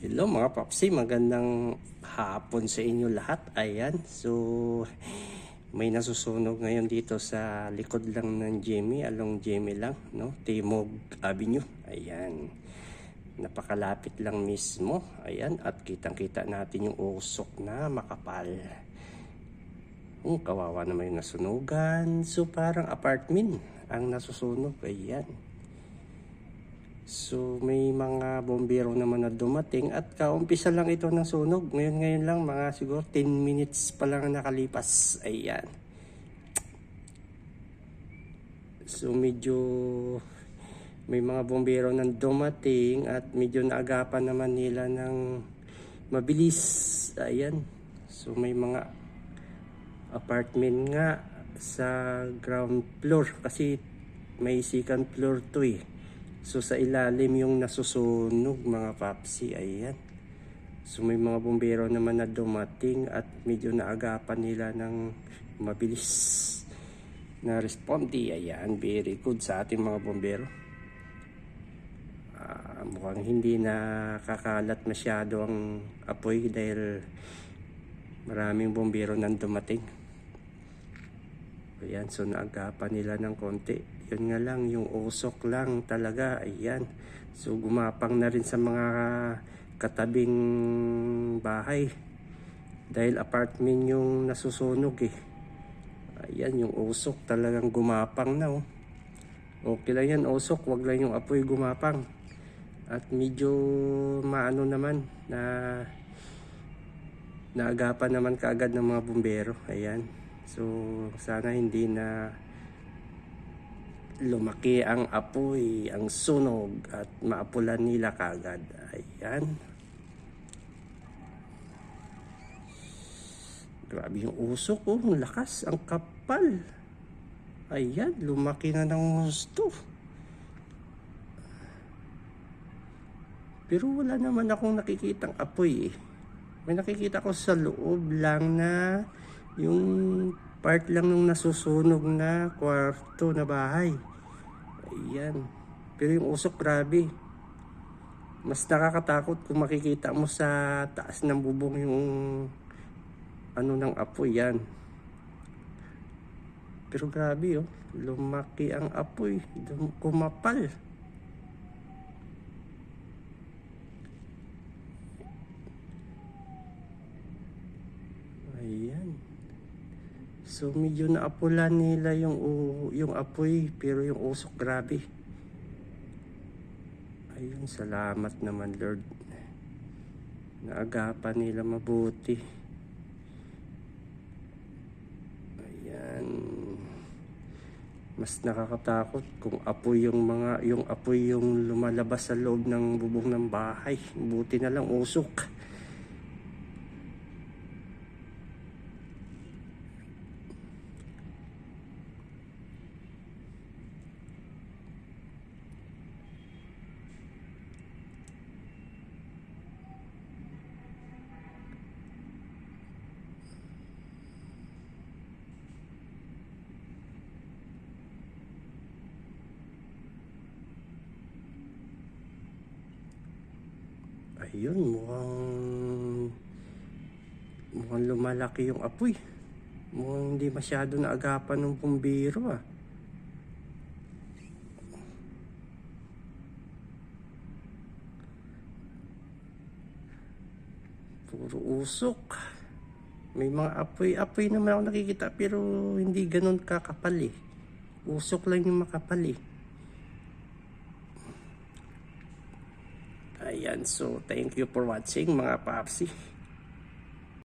Hello mga papsi, magandang hapon sa inyo lahat. Ayan, so may nasusunog ngayon dito sa likod lang ng Jimmy, along Jimmy lang, no? Timog Avenue. Ayan, napakalapit lang mismo. Ayan, at kitang-kita natin yung usok na makapal. Kawawa naman yung nasunugan. So parang apartment ang nasusunog. Ayan. So may mga bombero naman na dumating at kaumpisa lang ito ng sunog. Ngayon lang, mga siguro 10 minutes pa lang nakalipas. Ayan. So medyo may mga bombero nang dumating at medyo naagapan naman nila ng mabilis. Ayan. So may mga apartment nga sa ground floor kasi may second floor to eh. So sa ilalim yung nasusunog mga papsi. Ayan. So may mga bumbero naman na dumating at medyo naagapan nila ng mabilis na responde. Ayan, very good sa ating mga bumbero. Mukhang hindi nakakalat masyado ang apoy dahil maraming bumbero nang dumating. Ayan, so naagapan nila ng konti. Yun nga lang, yung usok lang talaga. Ayan, so gumapang na rin sa mga katabing bahay dahil apartment yung nasusunog eh. Ayan, yung usok talagang gumapang na oh. Okay lang yan usok, wag lang yung apoy gumapang. At medyo maano naman na naagapan naman kaagad ng mga bumbero. Ayan, so sana hindi na lumaki ang apoy, ang sunog at maapulan nila kagad. Ayan. Grabe yung usok oh, ang lakas, ang kapal. Ayan, lumaki na ng gusto. Pero wala naman akong nakikitang apoy eh. May nakikita ko sa loob lang na yung part lang ng nasusunog na kwarto na bahay. Ayan. Pero yung usok grabe. Mas nakakatakot kung makikita mo sa taas ng bubong yung ano ng apoy. Yan. Pero grabe oh. Lumaki ang apoy. Kumapal. Ayan. So medyo naapulan nila yung apoy pero yung usok grabe. Ayun, salamat naman Lord. Naagapan nila mabuti. Ayan. Mas nakakatakot kung apoy yung apoy yung lumalabas sa loob ng bubong ng bahay. Buti na lang usok. Ayun, mukhang lumalaki yung apoy. Mukhang hindi masyado naagapan ng bumbero ah. Puro usok. May mga apoy naman ako nakikita pero hindi ganun kakapal eh. Usok lang yung makapal eh. Ayan, so thank you for watching mga papsi.